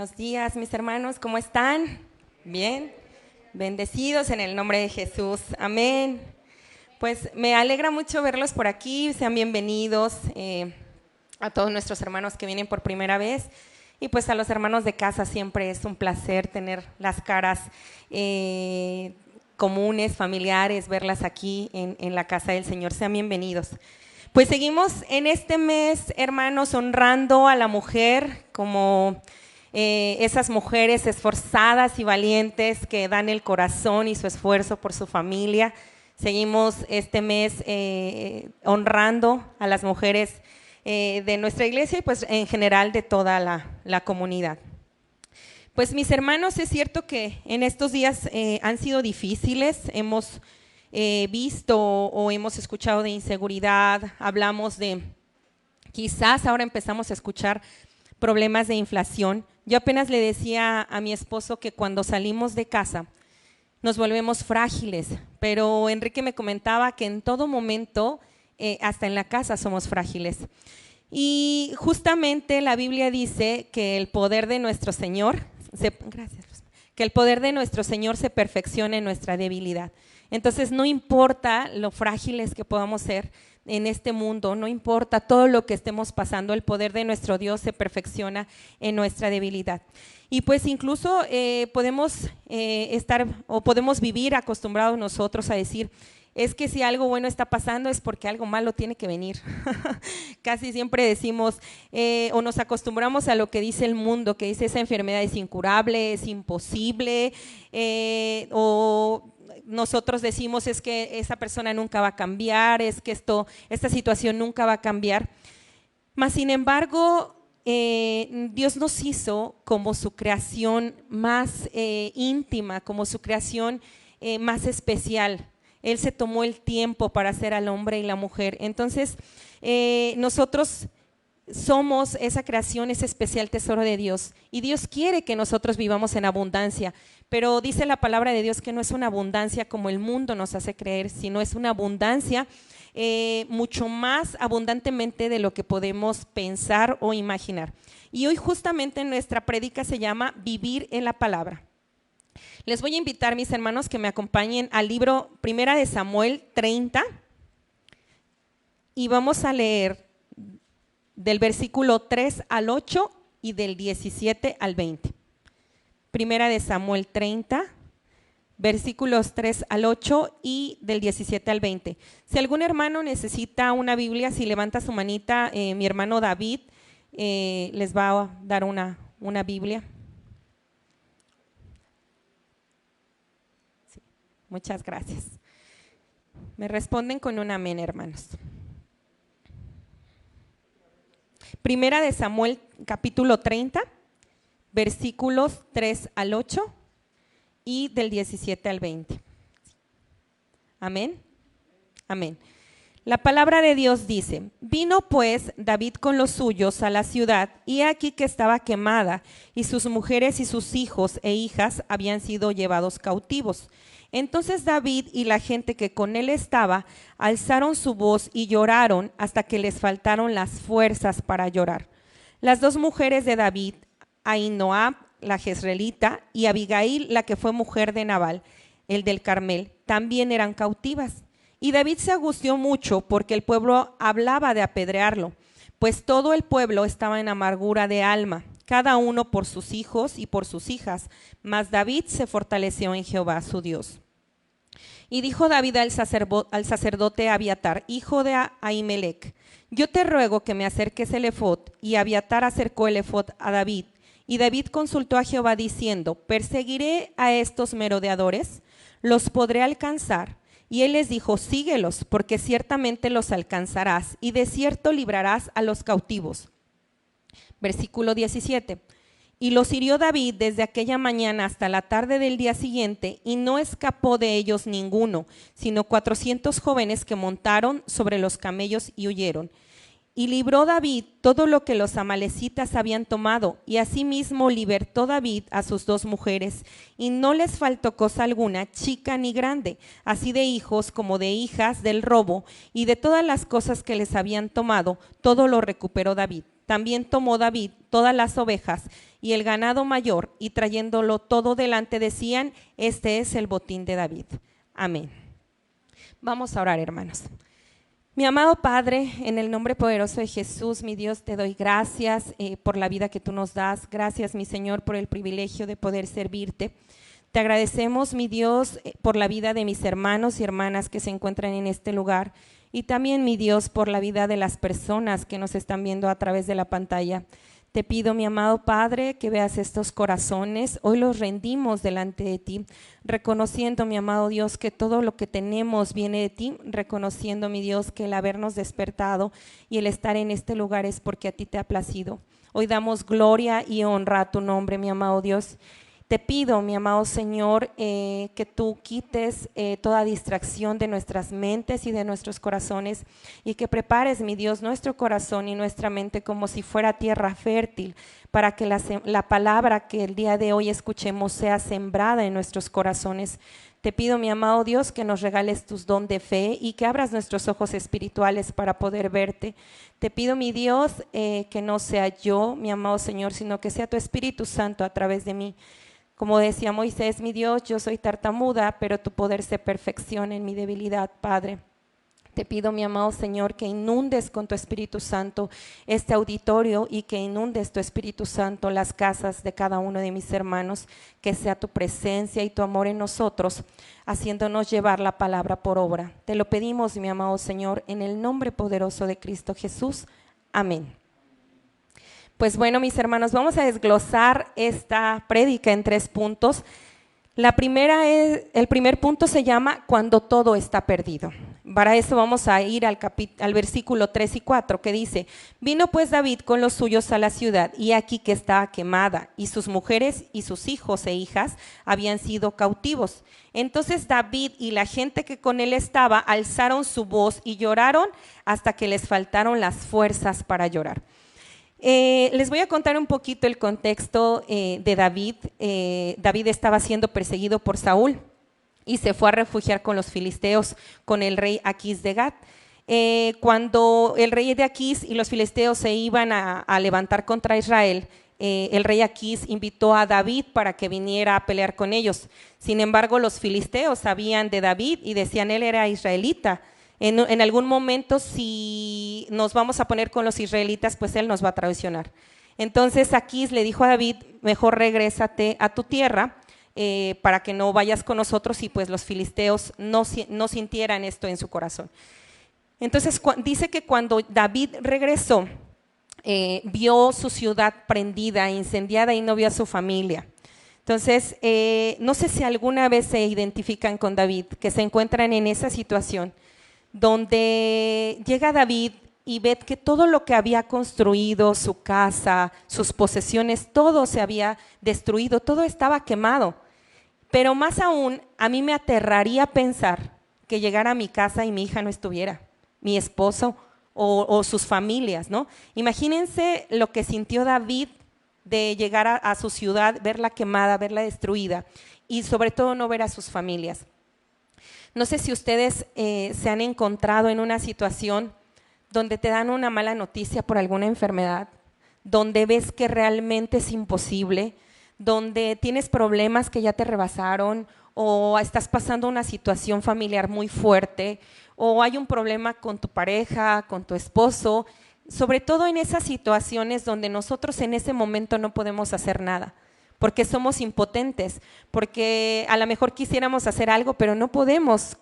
Buenos días, mis hermanos, ¿cómo están? Bien, bendecidos en el nombre de Jesús, amén. Pues me alegra mucho verlos por aquí, sean bienvenidos a todos nuestros hermanos que vienen por primera vez y pues a los hermanos de casa siempre es un placer tener las caras comunes, familiares, verlas aquí en la casa del Señor, sean bienvenidos. Pues seguimos en este mes, hermanos, honrando a la mujer como esas mujeres esforzadas y valientes que dan el corazón y su esfuerzo por su familia. Seguimos este mes honrando a las mujeres de nuestra iglesia y pues en general de toda la comunidad. Pues mis hermanos, es cierto que en estos días han sido difíciles, hemos visto o hemos escuchado de inseguridad, hablamos de, quizás ahora empezamos a escuchar problemas de inflación. Yo apenas le decía a mi esposo que cuando salimos de casa nos volvemos frágiles, pero Enrique me comentaba que en todo momento, hasta en la casa somos frágiles. Y justamente la Biblia dice que el poder de nuestro Señor, que el poder de nuestro Señor se perfecciona en nuestra debilidad. Entonces no importa lo frágiles que podamos ser en este mundo, no importa todo lo que estemos pasando, el poder de nuestro Dios se perfecciona en nuestra debilidad. Y pues incluso podemos estar o podemos vivir acostumbrados nosotros a decir, es que si algo bueno está pasando es porque algo malo tiene que venir. Casi siempre decimos o nos acostumbramos a lo que dice el mundo, que dice esa enfermedad es incurable, es imposible, o nosotros decimos es que esa persona nunca va a cambiar, es que esta situación nunca va a cambiar. Mas sin embargo, Dios nos hizo como su creación más íntima, como su creación más especial. Él se tomó el tiempo para hacer al hombre y la mujer. Entonces, nosotros somos esa creación, ese especial tesoro de Dios. Y Dios quiere que nosotros vivamos en abundancia. Pero dice la palabra de Dios que no es una abundancia como el mundo nos hace creer, sino es una abundancia mucho más abundantemente de lo que podemos pensar o imaginar. Y hoy justamente nuestra prédica se llama Vivir en la Palabra. Les voy a invitar, mis hermanos, que me acompañen al libro Primera de Samuel 30 y vamos a leer del versículo 3 al 8 y del 17 al 20. Primera de Samuel 30, versículos 3 al 8 y del 17 al 20. Si algún hermano necesita una Biblia, si levanta su manita, mi hermano David les va a dar una Biblia. Sí, muchas gracias. Me responden con un amén, hermanos. Primera de Samuel, capítulo 30, versículos 3 al 8 y del 17 al 20. Amén. Amén. La palabra de Dios dice: vino pues David con los suyos a la ciudad, y aquí que estaba quemada, y sus mujeres y sus hijos e hijas habían sido llevados cautivos. Entonces David y la gente que con él estaba alzaron su voz y lloraron hasta que les faltaron las fuerzas para llorar. Las dos mujeres de David, Ahinoam, la jezreelita, y Abigail, la que fue mujer de Nabal, el del Carmel, también eran cautivas. Y David se angustió mucho porque el pueblo hablaba de apedrearlo, pues todo el pueblo estaba en amargura de alma, cada uno por sus hijos y por sus hijas, mas David se fortaleció en Jehová su Dios. Y dijo David al sacerdote Abiatar, hijo de Ahimelech: yo te ruego que me acerques el efod. Y Abiatar acercó el efod a David. Y David consultó a Jehová diciendo: ¿perseguiré a estos merodeadores? ¿Los podré alcanzar? Y él les dijo: síguelos, porque ciertamente los alcanzarás, y de cierto librarás a los cautivos. Versículo 17. Y los hirió David desde aquella mañana hasta la tarde del día siguiente, y no escapó de ellos ninguno, sino 400 jóvenes que montaron sobre los camellos y huyeron. Y libró David todo lo que los amalecitas habían tomado, y asimismo libertó David a sus dos mujeres, y no les faltó cosa alguna, chica ni grande, así de hijos como de hijas del robo, y de todas las cosas que les habían tomado, todo lo recuperó David. También tomó David todas las ovejas y el ganado mayor, y trayéndolo todo delante decían: este es el botín de David. Amén. Vamos a orar, hermanos. Mi amado Padre, en el nombre poderoso de Jesús, mi Dios, te doy gracias por la vida que tú nos das. Gracias, mi Señor, por el privilegio de poder servirte. Te agradecemos, mi Dios, por la vida de mis hermanos y hermanas que se encuentran en este lugar, y también, mi Dios, por la vida de las personas que nos están viendo a través de la pantalla. Te pido, mi amado Padre, que veas estos corazones. Hoy los rendimos delante de ti, reconociendo, mi amado Dios, que todo lo que tenemos viene de ti, reconociendo, mi Dios, que el habernos despertado y el estar en este lugar es porque a ti te ha placido. Hoy damos gloria y honra a tu nombre, mi amado Dios. Te pido, mi amado Señor, que tú quites toda distracción de nuestras mentes y de nuestros corazones, y que prepares, mi Dios, nuestro corazón y nuestra mente como si fuera tierra fértil, para que la palabra que el día de hoy escuchemos sea sembrada en nuestros corazones. Te pido, mi amado Dios, que nos regales tus don de fe y que abras nuestros ojos espirituales para poder verte. Te pido, mi Dios, que no sea yo, mi amado Señor, sino que sea tu Espíritu Santo a través de mí. Como decía Moisés, mi Dios, yo soy tartamuda, pero tu poder se perfecciona en mi debilidad, Padre. Te pido, mi amado Señor, que inundes con tu Espíritu Santo este auditorio y que inundes tu Espíritu Santo las casas de cada uno de mis hermanos, que sea tu presencia y tu amor en nosotros, haciéndonos llevar la palabra por obra. Te lo pedimos, mi amado Señor, en el nombre poderoso de Cristo Jesús. Amén. Pues bueno, mis hermanos, vamos a desglosar esta prédica en 3 puntos. El primer punto se llama cuando todo está perdido. Para eso vamos a ir al versículo 3 y 4, que dice: vino pues David con los suyos a la ciudad, y aquí que estaba quemada, y sus mujeres y sus hijos e hijas habían sido cautivos. Entonces David y la gente que con él estaba alzaron su voz y lloraron hasta que les faltaron las fuerzas para llorar. Les voy a contar un poquito el contexto de David. David estaba siendo perseguido por Saúl y se fue a refugiar con los filisteos, con el rey Aquís de Gat. Cuando el rey de Aquís y los filisteos se iban a levantar contra Israel, el rey Aquís invitó a David para que viniera a pelear con ellos. Sin embargo, los filisteos sabían de David y decían: él era israelita. En algún momento, si nos vamos a poner con los israelitas, pues él nos va a traicionar. Entonces Aquís le dijo a David: mejor regrésate a tu tierra para que no vayas con nosotros, y pues los filisteos no sintieran esto en su corazón. Entonces dice que cuando David regresó, vio su ciudad prendida, incendiada, y no vio a su familia. Entonces, no sé si alguna vez se identifican con David, que se encuentran en esa situación, donde llega David y ve que todo lo que había construido, su casa, sus posesiones, todo se había destruido, todo estaba quemado. Pero más aún, a mí me aterraría pensar que llegara a mi casa y mi hija no estuviera, mi esposo o sus familias, ¿no? Imagínense lo que sintió David de llegar a su ciudad, verla quemada, verla destruida, y sobre todo no ver a sus familias. No sé si ustedes se han encontrado en una situación donde te dan una mala noticia por alguna enfermedad, donde ves que realmente es imposible, donde tienes problemas que ya te rebasaron, o estás pasando una situación familiar muy fuerte, o hay un problema con tu pareja, con tu esposo, sobre todo en esas situaciones donde nosotros en ese momento no podemos hacer nada, porque somos impotentes, porque a lo mejor quisiéramos hacer algo, pero no podemos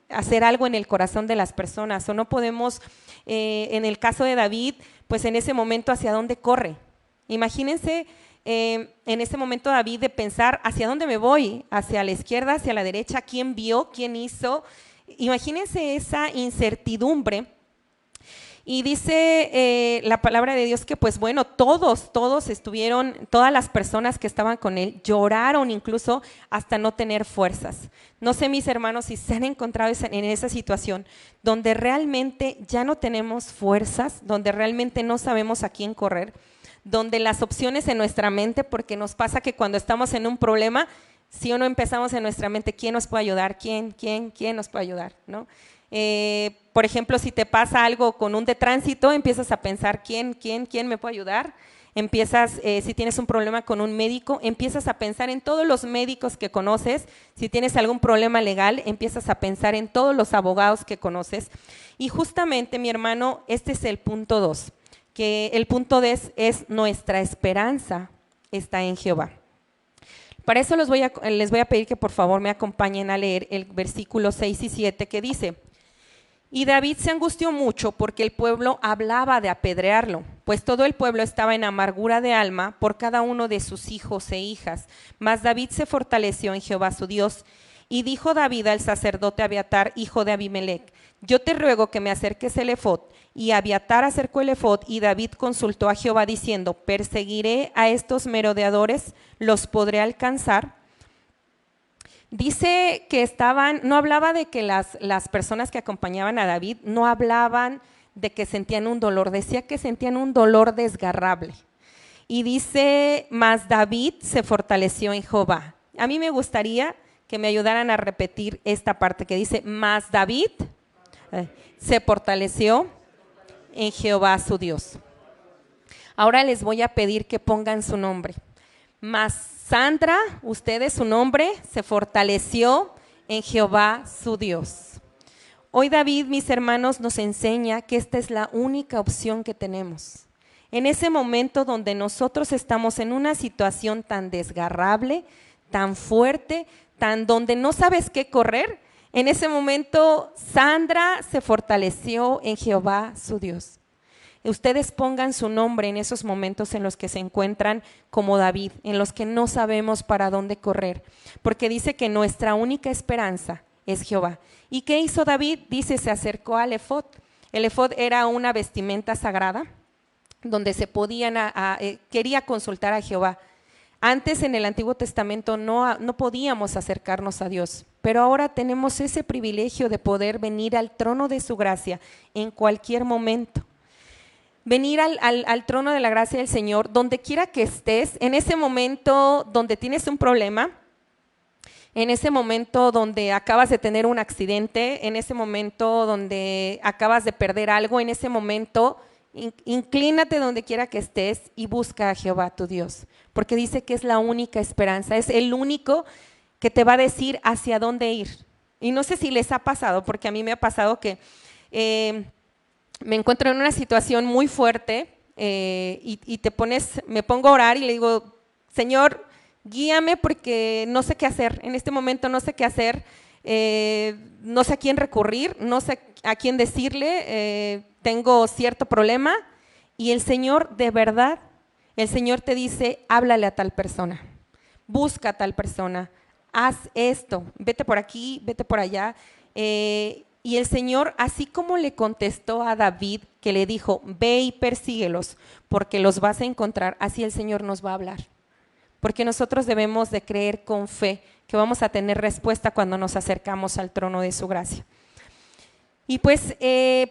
hacer algo en el corazón de las personas, o no podemos, en el caso de David, pues en ese momento hacia dónde corre. Imagínense en ese momento David de pensar: ¿hacia dónde me voy? ¿Hacia la izquierda, hacia la derecha? ¿Quién vio? ¿Quién hizo? Imagínense esa incertidumbre. Y dice la palabra de Dios que pues bueno, todas las personas que estaban con él lloraron incluso hasta no tener fuerzas. No sé, mis hermanos, si se han encontrado en esa situación donde realmente ya no tenemos fuerzas, donde realmente no sabemos a quién correr, donde las opciones en nuestra mente, porque nos pasa que cuando estamos en un problema, si o no empezamos en nuestra mente: ¿quién nos puede ayudar? ¿Quién nos puede ayudar? ¿No? Por ejemplo, si te pasa algo con un de tránsito, empiezas a pensar, ¿quién me puede ayudar? Empiezas, si tienes un problema con un médico, empiezas a pensar en todos los médicos que conoces. Si tienes algún problema legal, empiezas a pensar en todos los abogados que conoces. Y justamente, mi hermano, este es el punto 2, que el punto 2 es nuestra esperanza está en Jehová. Para eso les voy a pedir que por favor me acompañen a leer el versículo 6 y 7 que dice: y David se angustió mucho porque el pueblo hablaba de apedrearlo, pues todo el pueblo estaba en amargura de alma por cada uno de sus hijos e hijas. Mas David se fortaleció en Jehová su Dios. Y dijo David al sacerdote Abiatar, hijo de Abimelec: yo te ruego que me acerques el efod. Y Abiatar acercó el efod, y David consultó a Jehová diciendo: ¿perseguiré a estos merodeadores? ¿Los podré alcanzar? Dice que no hablaba de que las personas que acompañaban a David no hablaban de que sentían un dolor, decía que sentían un dolor desgarrable. Y dice, mas David se fortaleció en Jehová. A mí me gustaría que me ayudaran a repetir esta parte que dice, mas David se fortaleció en Jehová su Dios. Ahora les voy a pedir que pongan su nombre. Mas Sandra, ustedes, su nombre, se fortaleció en Jehová su Dios. Hoy David, mis hermanos, nos enseña que esta es la única opción que tenemos. En ese momento donde nosotros estamos en una situación tan desgarrable, tan fuerte, donde no sabes qué correr, en ese momento Sandra se fortaleció en Jehová su Dios. Ustedes pongan su nombre en esos momentos en los que se encuentran como David, en los que no sabemos para dónde correr, porque dice que nuestra única esperanza es Jehová. ¿Y qué hizo David? Dice, se acercó al efod. El efod era una vestimenta sagrada donde se podían, quería consultar a Jehová. Antes en el Antiguo Testamento no podíamos acercarnos a Dios, pero ahora tenemos ese privilegio de poder venir al trono de su gracia en cualquier momento. Venir al trono de la gracia del Señor, donde quiera que estés, en ese momento donde tienes un problema, en ese momento donde acabas de tener un accidente, en ese momento donde acabas de perder algo, en ese momento, inclínate donde quiera que estés y busca a Jehová tu Dios, porque dice que es la única esperanza, es el único que te va a decir hacia dónde ir. Y no sé si les ha pasado, porque a mí me ha pasado que me encuentro en una situación muy fuerte y me pongo a orar y le digo, Señor, guíame porque no sé qué hacer, en este momento no sé qué hacer, no sé a quién recurrir, no sé a quién decirle, tengo cierto problema y el Señor, de verdad, el Señor te dice, háblale a tal persona, busca a tal persona, haz esto, vete por aquí, vete por allá. Y el Señor, así como le contestó a David, que le dijo, ve y persíguelos, porque los vas a encontrar, así el Señor nos va a hablar. Porque nosotros debemos de creer con fe que vamos a tener respuesta cuando nos acercamos al trono de su gracia. Y pues,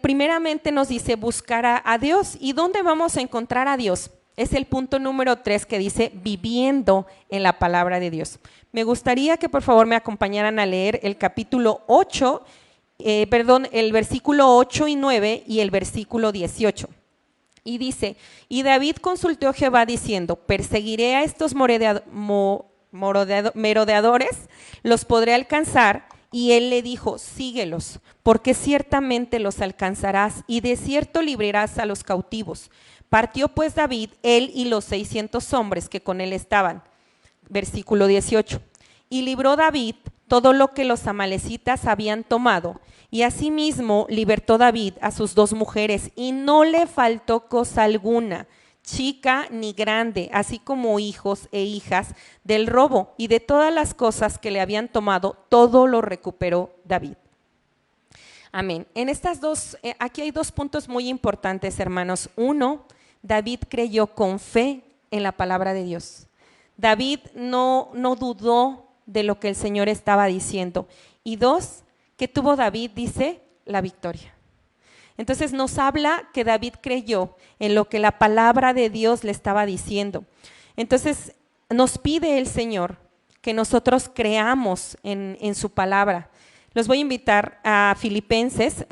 primeramente nos dice buscar a Dios. ¿Y dónde vamos a encontrar a Dios? Es el punto número 3 que dice, viviendo en la palabra de Dios. Me gustaría que por favor me acompañaran a leer el capítulo 8, el versículo 8 y 9 y el versículo 18. Y dice, y David consultó a Jehová diciendo, perseguiré a estos merodeadores, los podré alcanzar. Y él le dijo, síguelos, porque ciertamente los alcanzarás y de cierto librarás a los cautivos. Partió pues David, él y los 600 hombres que con él estaban. Versículo 18. Y libró David todo lo que los amalecitas habían tomado, y asimismo libertó David a sus 2 mujeres, y no le faltó cosa alguna, chica ni grande, así como hijos e hijas del robo, y de todas las cosas que le habían tomado, todo lo recuperó David. Amén. En estas aquí hay 2 puntos muy importantes, hermanos. 1, David creyó con fe en la palabra de Dios. David no dudó de lo que el Señor estaba diciendo. Y 2, que tuvo David, dice, la victoria. Entonces nos habla que David creyó en lo que la palabra de Dios le estaba diciendo. Entonces nos pide el Señor que nosotros creamos en su palabra. Los voy a invitar a Filipenses,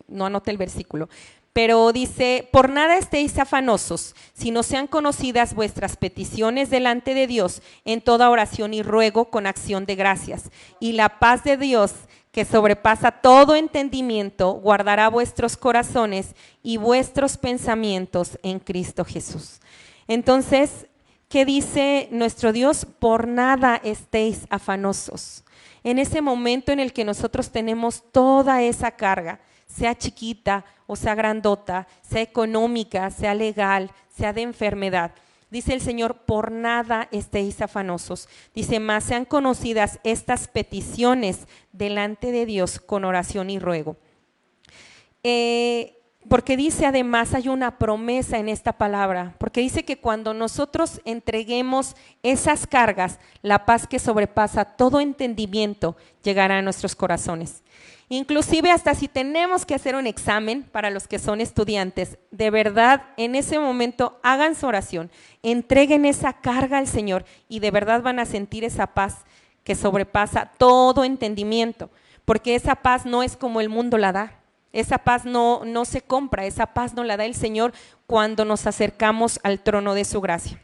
no anoté el versículo, pero dice: por nada estéis afanosos, sino sean conocidas vuestras peticiones delante de Dios en toda oración y ruego con acción de gracias. Y la paz de Dios, que sobrepasa todo entendimiento, guardará vuestros corazones y vuestros pensamientos en Cristo Jesús. Entonces, ¿qué dice nuestro Dios? Por nada estéis afanosos. En ese momento en el que nosotros tenemos toda esa carga, sea chiquita o sea grandota, sea económica, sea legal, sea de enfermedad, dice el Señor: por nada estéis afanosos. Dice: más sean conocidas estas peticiones delante de Dios con oración y ruego. Porque dice, además, hay una promesa en esta palabra, porque dice que cuando nosotros entreguemos esas cargas, la paz que sobrepasa todo entendimiento llegará a nuestros corazones. Inclusive hasta si tenemos que hacer un examen, para los que son estudiantes, de verdad en ese momento hagan su oración, entreguen esa carga al Señor y de verdad van a sentir esa paz que sobrepasa todo entendimiento, porque esa paz no es como el mundo la da. Esa paz no se compra, esa paz nos la da el Señor cuando nos acercamos al trono de su gracia.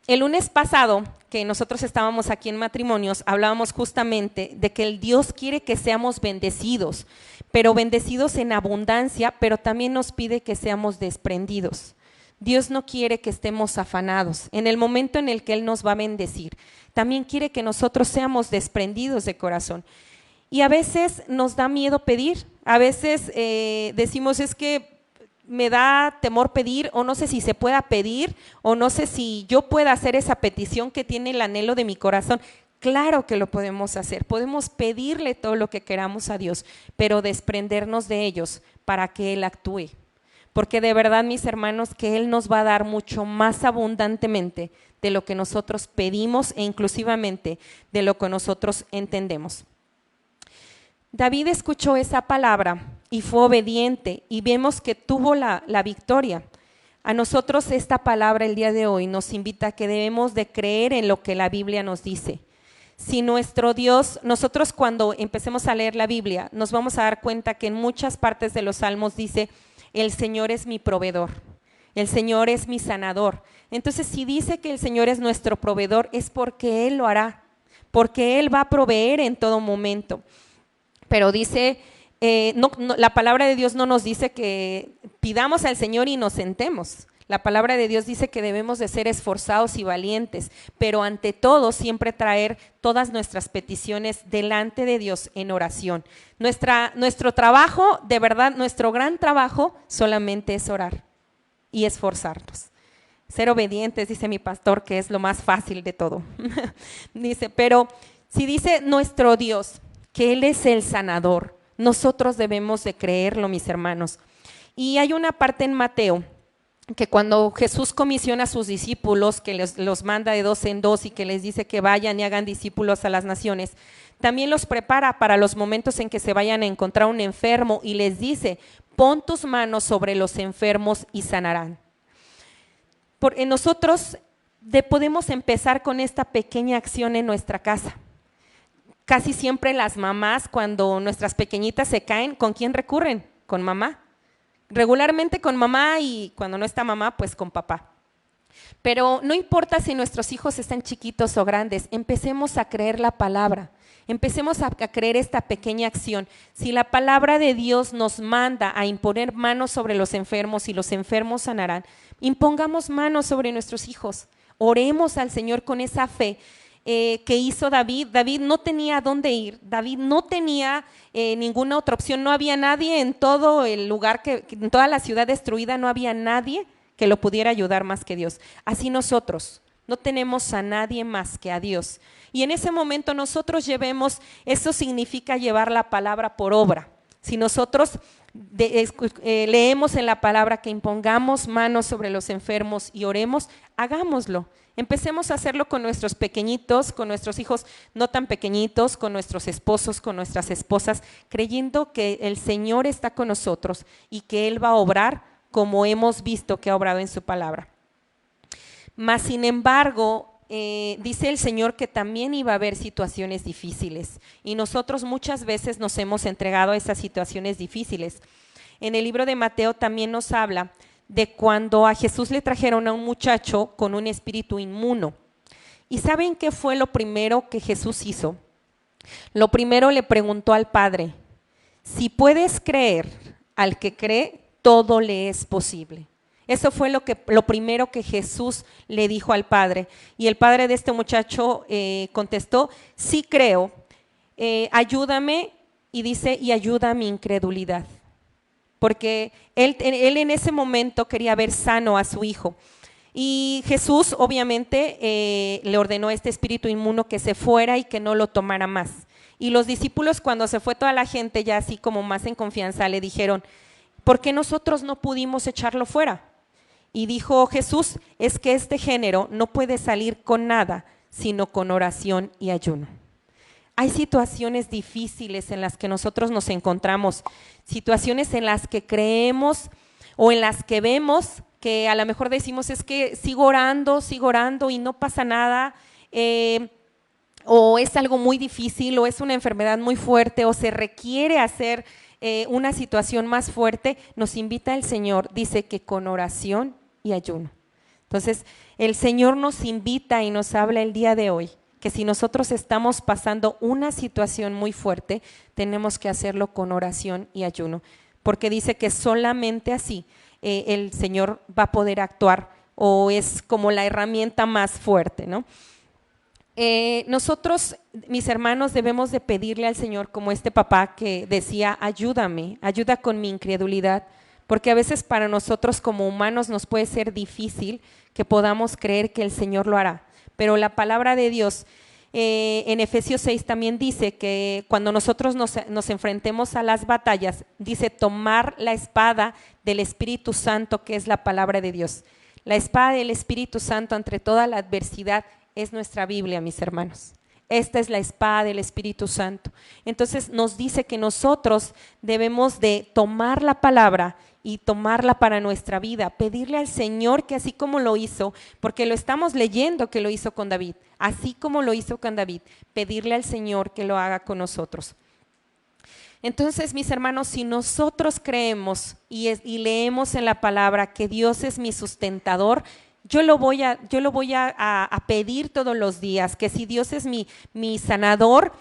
El lunes pasado, que nosotros estábamos aquí en matrimonios, hablábamos justamente de que el Dios quiere que seamos bendecidos, pero bendecidos en abundancia, pero también nos pide que seamos desprendidos. Dios no quiere que estemos afanados. En el momento en el que Él nos va a bendecir, también quiere que nosotros seamos desprendidos de corazón. Y a veces nos da miedo pedir, a veces decimos: es que me da temor pedir, o no sé si se pueda pedir, o no sé si yo pueda hacer esa petición que tiene el anhelo de mi corazón. Claro que lo podemos hacer, podemos pedirle todo lo que queramos a Dios, pero desprendernos de ellos para que Él actúe. Porque de verdad, mis hermanos, que Él nos va a dar mucho más abundantemente de lo que nosotros pedimos e inclusivamente de lo que nosotros entendemos. David escuchó esa palabra y fue obediente, y vemos que tuvo la victoria. A nosotros esta palabra el día de hoy nos invita a que debemos de creer en lo que la Biblia nos dice. Si nuestro Dios, nosotros cuando empecemos a leer la Biblia, nos vamos a dar cuenta que en muchas partes de los salmos dice: el Señor es mi proveedor, el Señor es mi sanador. Entonces, si dice que el Señor es nuestro proveedor, es porque Él lo hará, porque Él va a proveer en todo momento. Pero dice, la palabra de Dios no nos dice que pidamos al Señor y nos sentemos. La palabra de Dios dice que debemos de ser esforzados y valientes, pero ante todo siempre traer todas nuestras peticiones delante de Dios en oración. Nuestro trabajo, de verdad, nuestro gran trabajo solamente es orar y esforzarnos. Ser obedientes, dice mi pastor, que es lo más fácil de todo. Dice, pero si dice nuestro Dios que Él es el sanador, nosotros debemos de creerlo, mis hermanos. Y hay una parte en Mateo que cuando Jesús comisiona a sus discípulos, que los manda de 2 en 2 y que les dice que vayan y hagan discípulos a las naciones, también los prepara para los momentos en que se vayan a encontrar un enfermo y les dice: pon tus manos sobre los enfermos y sanarán. Nosotros podemos empezar con esta pequeña acción en nuestra casa. Casi siempre las mamás, cuando nuestras pequeñitas se caen, ¿con quién recurren? Con mamá. Regularmente con mamá, y cuando no está mamá, pues con papá. Pero no importa si nuestros hijos están chiquitos o grandes, empecemos a creer la palabra, empecemos a creer esta pequeña acción. Si la palabra de Dios nos manda a imponer manos sobre los enfermos y los enfermos sanarán, impongamos manos sobre nuestros hijos, oremos al Señor con esa fe que hizo David. David no tenía a dónde ir, David no tenía ninguna otra opción, no había nadie en todo el lugar, en toda la ciudad destruida, no había nadie que lo pudiera ayudar más que Dios. Así nosotros no tenemos a nadie más que a Dios. Y en ese momento nosotros llevemos, eso significa llevar la palabra por obra. Si nosotros leemos en la palabra que impongamos manos sobre los enfermos y oremos, hagámoslo. Empecemos a hacerlo con nuestros pequeñitos, con nuestros hijos no tan pequeñitos, con nuestros esposos, con nuestras esposas, creyendo que el Señor está con nosotros y que Él va a obrar como hemos visto que ha obrado en su palabra. Mas, sin embargo, dice el Señor que también iba a haber situaciones difíciles y nosotros muchas veces nos hemos entregado a esas situaciones difíciles. En el libro de Mateo también nos habla de cuando a Jesús le trajeron a un muchacho con un espíritu inmundo. ¿Y saben qué fue lo primero que Jesús hizo? Lo primero le preguntó al Padre: si puedes creer, al que cree, todo le es posible. Eso fue lo primero que Jesús le dijo al Padre. Y el padre de este muchacho contestó: sí creo, ayúdame, y dice, y ayuda a mi incredulidad. Porque él en ese momento quería ver sano a su hijo. Y Jesús obviamente le ordenó a este espíritu inmundo que se fuera y que no lo tomara más. Y los discípulos, cuando se fue toda la gente ya así como más en confianza, le dijeron: ¿por qué nosotros no pudimos echarlo fuera? Y dijo Jesús: es que este género no puede salir con nada, sino con oración y ayuno. Hay situaciones difíciles en las que nosotros nos encontramos, situaciones en las que creemos o en las que vemos que a lo mejor decimos: es que sigo orando y no pasa nada, o es algo muy difícil, o es una enfermedad muy fuerte, o se requiere hacer una situación más fuerte. Nos invita el Señor, dice que con oración y ayuno. Entonces, el Señor nos invita y nos habla el día de hoy que si nosotros estamos pasando una situación muy fuerte, tenemos que hacerlo con oración y ayuno, porque dice que solamente así el Señor va a poder actuar, o es como la herramienta más fuerte, ¿no? Nosotros, mis hermanos, debemos de pedirle al Señor, como este papá que decía: ayúdame, ayuda con mi incredulidad, porque a veces para nosotros como humanos nos puede ser difícil que podamos creer que el Señor lo hará, pero la palabra de Dios en Efesios 6 también dice que cuando nosotros nos enfrentemos a las batallas, dice tomar la espada del Espíritu Santo, que es la palabra de Dios. La espada del Espíritu Santo ante toda la adversidad es nuestra Biblia, mis hermanos. Esta es la espada del Espíritu Santo. Entonces nos dice que nosotros debemos de tomar la palabra y tomarla para nuestra vida, pedirle al Señor que así como lo hizo, porque lo estamos leyendo que lo hizo con David, así como lo hizo con David, pedirle al Señor que lo haga con nosotros. Entonces, mis hermanos, si nosotros creemos y leemos en la palabra que Dios es mi sustentador, yo lo voy a pedir todos los días, que si Dios es mi sanador,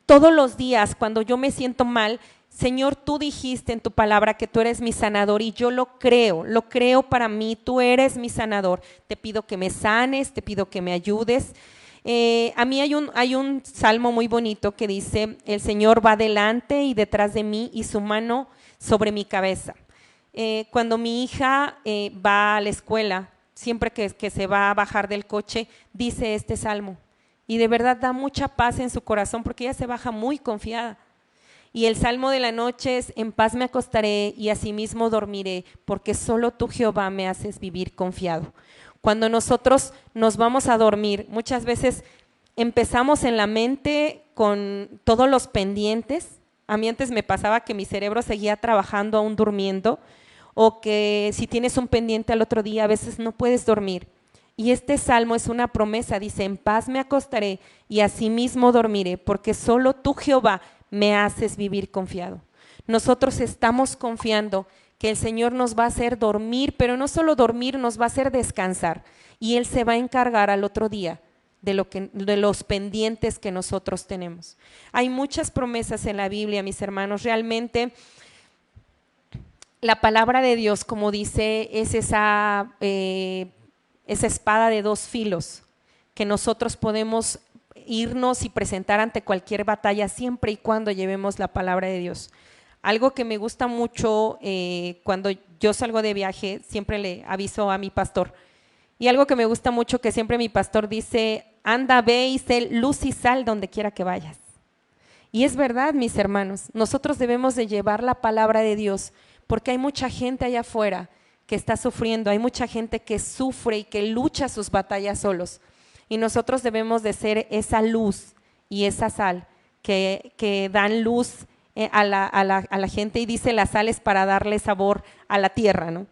todos los días cuando yo me siento mal, Señor, tú dijiste en tu palabra que tú eres mi sanador y yo lo creo para mí, tú eres mi sanador. Te pido que me sanes, te pido que me ayudes. A mí hay un salmo muy bonito que dice: el Señor va delante y detrás de mí y su mano sobre mi cabeza. Cuando mi hija va a la escuela, siempre que se va a bajar del coche, dice este salmo. Y de verdad da mucha paz en su corazón porque ella se baja muy confiada. Y el salmo de la noche es: en paz me acostaré y asimismo dormiré, porque solo tú, Jehová, me haces vivir confiado. Cuando nosotros nos vamos a dormir, muchas veces empezamos en la mente con todos los pendientes. A mí antes me pasaba que mi cerebro seguía trabajando aún durmiendo, o que si tienes un pendiente al otro día a veces no puedes dormir. Y este salmo es una promesa, dice: en paz me acostaré y asimismo dormiré, porque solo tú, Jehová, me haces vivir confiado. Nosotros estamos confiando que el Señor nos va a hacer dormir, pero no solo dormir, nos va a hacer descansar, y Él se va a encargar al otro día de los pendientes que nosotros tenemos. Hay muchas promesas en la Biblia, mis hermanos. Realmente la palabra de Dios, como dice, es esa espada de dos filos que nosotros podemos irnos y presentar ante cualquier batalla siempre y cuando llevemos la palabra de Dios. Algo que me gusta mucho cuando yo salgo de viaje, siempre le aviso a mi pastor, y algo que me gusta mucho que siempre mi pastor dice: anda, ve y sé luz y sal donde quiera que vayas. Y es verdad, mis hermanos, nosotros debemos de llevar la palabra de Dios, porque hay mucha gente allá afuera que está sufriendo, hay mucha gente que sufre y que lucha sus batallas solos. Y nosotros debemos de ser esa luz y esa sal que dan luz a la gente, y dice: la sal es para darle sabor a la tierra, ¿no?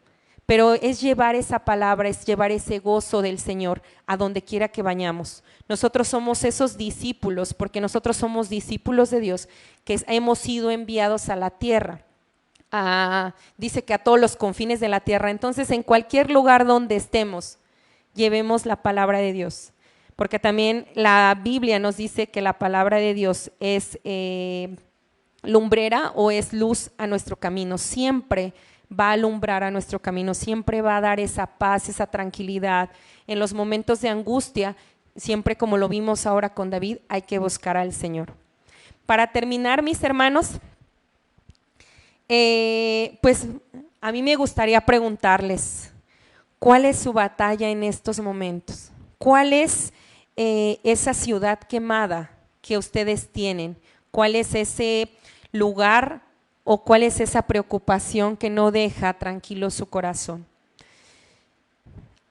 pero es llevar esa palabra, es llevar ese gozo del Señor a donde quiera que vayamos. Nosotros somos esos discípulos, porque nosotros somos discípulos de Dios, que hemos sido enviados a la tierra. Dice que a todos los confines de la tierra. Entonces, en cualquier lugar donde estemos, llevemos la palabra de Dios. Porque también la Biblia nos dice que la palabra de Dios es lumbrera o es luz a nuestro camino. Siempre va a alumbrar a nuestro camino, siempre va a dar esa paz, esa tranquilidad. En los momentos de angustia, siempre como lo vimos ahora con David, hay que buscar al Señor. Para terminar, mis hermanos, pues a mí me gustaría preguntarles, ¿cuál es su batalla en estos momentos? ¿Cuál es esa ciudad quemada que ustedes tienen? ¿Cuál es ese lugar o cuál es esa preocupación que no deja tranquilo su corazón?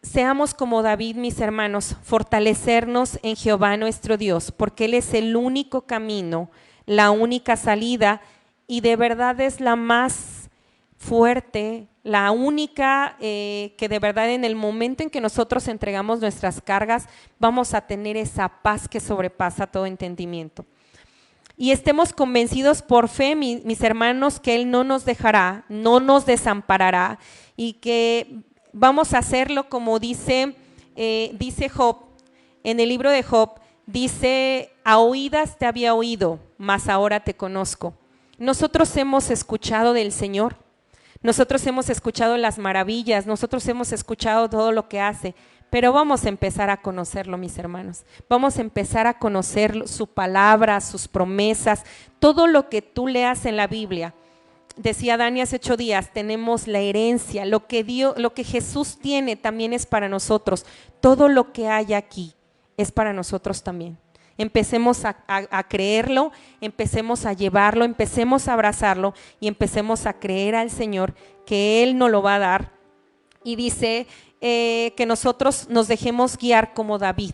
Seamos como David, mis hermanos, fortalecernos en Jehová nuestro Dios, porque Él es el único camino, la única salida y de verdad es la más fuerte, la única que de verdad en el momento en que nosotros entregamos nuestras cargas vamos a tener esa paz que sobrepasa todo entendimiento. Y estemos convencidos por fe, mis hermanos, que Él no nos dejará, no nos desamparará y que vamos a hacerlo como dice Job, en el libro de Job, dice, a oídas te había oído, mas ahora te conozco. Nosotros hemos escuchado del Señor, nosotros hemos escuchado las maravillas, nosotros hemos escuchado todo lo que hace, pero vamos a empezar a conocerlo, mis hermanos. Vamos a empezar a conocer su palabra, sus promesas, todo lo que tú leas en la Biblia. Decía Dani hace 8 días, tenemos la herencia, lo que Jesús tiene también es para nosotros. Todo lo que hay aquí es para nosotros también. Empecemos a creerlo, empecemos a llevarlo, empecemos a abrazarlo y empecemos a creer al Señor que Él nos lo va a dar. Y dice que nosotros nos dejemos guiar como David.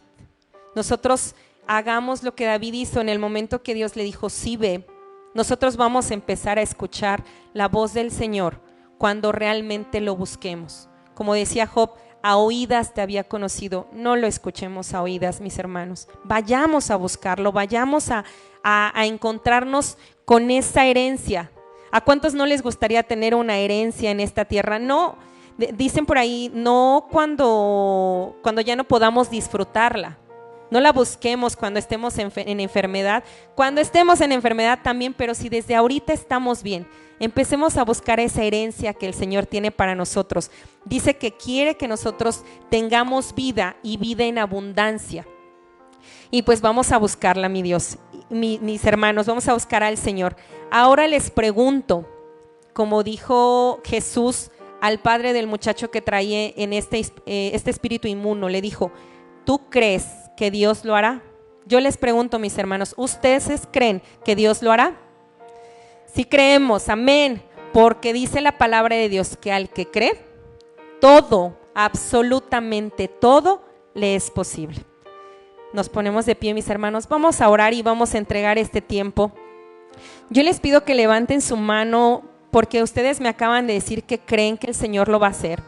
Nosotros hagamos lo que David hizo en el momento que Dios le dijo, sí, ve. Nosotros vamos a empezar a escuchar la voz del Señor cuando realmente lo busquemos. Como decía Job, a oídas te había conocido. No lo escuchemos a oídas, mis hermanos. Vayamos a buscarlo, vayamos a encontrarnos con esa herencia. ¿A cuántos no les gustaría tener una herencia en esta tierra? No, dicen por ahí, no cuando ya no podamos disfrutarla. No la busquemos cuando estemos en enfermedad. Cuando estemos en enfermedad también, pero si desde ahorita estamos bien, empecemos a buscar esa herencia que el Señor tiene para nosotros. Dice que quiere que nosotros tengamos vida y vida en abundancia. Y pues vamos a buscarla, mi Dios, mis hermanos, vamos a buscar al Señor. Ahora les pregunto, como dijo Jesús al padre del muchacho que traía en este espíritu inmundo, le dijo, ¿tú crees que Dios lo hará? Yo les pregunto, mis hermanos, ¿ustedes creen que Dios lo hará? Sí creemos, amén, porque dice la palabra de Dios que al que cree, todo, absolutamente todo, le es posible. Nos ponemos de pie, mis hermanos, vamos a orar y vamos a entregar este tiempo. Yo les pido que levanten su mano porque ustedes me acaban de decir que creen que el Señor lo va a hacer.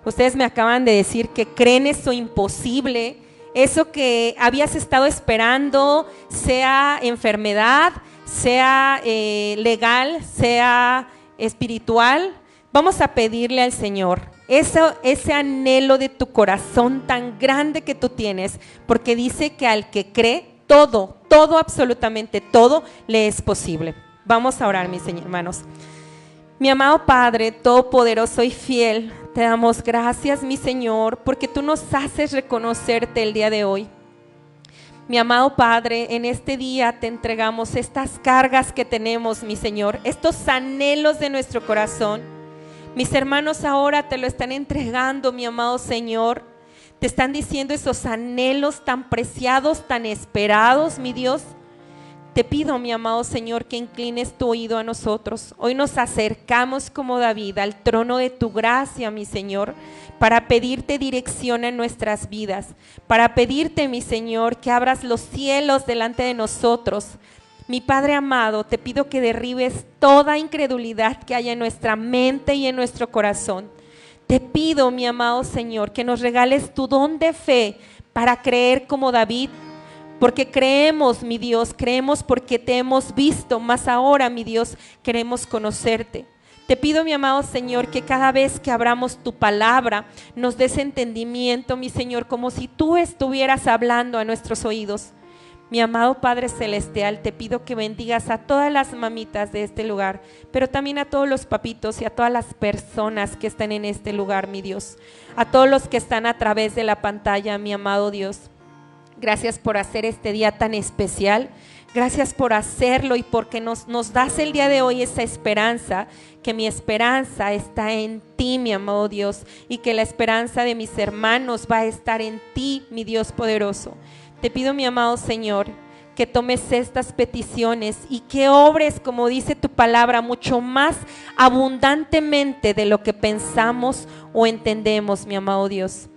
Ustedes me acaban de decir que creen eso imposible, eso que habías estado esperando, sea enfermedad, sea legal, sea espiritual. Vamos a pedirle al Señor ese anhelo de tu corazón tan grande que tú tienes, porque dice que al que cree, todo, absolutamente todo le es posible. Vamos a orar, mis hermanos. Mi amado Padre, todopoderoso y fiel, te damos gracias, mi Señor, porque tú nos haces reconocerte el día de hoy. Mi amado Padre, en este día te entregamos estas cargas que tenemos, mi Señor, estos anhelos de nuestro corazón. Mis hermanos ahora te lo están entregando, mi amado Señor. Te están diciendo esos anhelos tan preciados, tan esperados, mi Dios. Te pido, mi amado Señor, que inclines tu oído a nosotros. Hoy nos acercamos como David al trono de tu gracia, mi Señor, para pedirte dirección en nuestras vidas, para pedirte, mi Señor, que abras los cielos delante de nosotros. Mi Padre amado, te pido que derribes toda incredulidad que haya en nuestra mente y en nuestro corazón. Te pido, mi amado Señor, que nos regales tu don de fe para creer como David, porque creemos, mi Dios, creemos porque te hemos visto, mas ahora, mi Dios, queremos conocerte. Te pido, mi amado Señor, que cada vez que abramos tu palabra, nos des entendimiento, mi Señor, como si tú estuvieras hablando a nuestros oídos. Mi amado Padre Celestial, te pido que bendigas a todas las mamitas de este lugar, pero también a todos los papitos y a todas las personas que están en este lugar, mi Dios. A todos los que están a través de la pantalla, mi amado Dios. Gracias por hacer este día tan especial. Gracias por hacerlo y porque nos das el día de hoy esa esperanza, que mi esperanza está en ti, mi amado Dios, y que la esperanza de mis hermanos va a estar en ti, mi Dios poderoso. Te pido, mi amado Señor, que tomes estas peticiones y que obres, como dice tu palabra, mucho más abundantemente de lo que pensamos o entendemos, mi amado Dios.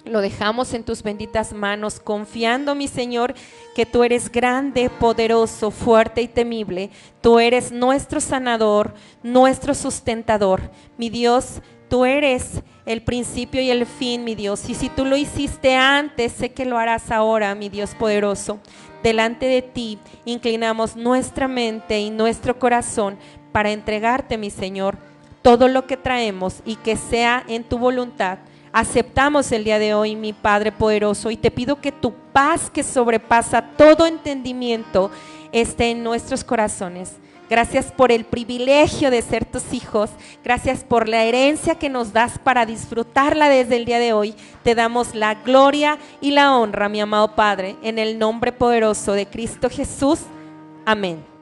Lo dejamos en tus benditas manos, confiando, mi Señor, que tú eres grande, poderoso, fuerte y temible. Tú eres nuestro sanador, nuestro sustentador. Mi Dios, tú eres el principio y el fin, mi Dios. Y si tú lo hiciste antes, sé que lo harás ahora, mi Dios poderoso. Delante de ti inclinamos nuestra mente y nuestro corazón para entregarte, mi Señor, todo lo que traemos y que sea en tu voluntad. Aceptamos el día de hoy, mi Padre poderoso, y te pido que tu paz, que sobrepasa todo entendimiento, esté en nuestros corazones. Gracias por el privilegio de ser tus hijos. Gracias por la herencia que nos das para disfrutarla desde el día de hoy. Te damos la gloria y la honra, mi amado Padre, en el nombre poderoso de Cristo Jesús. Amén.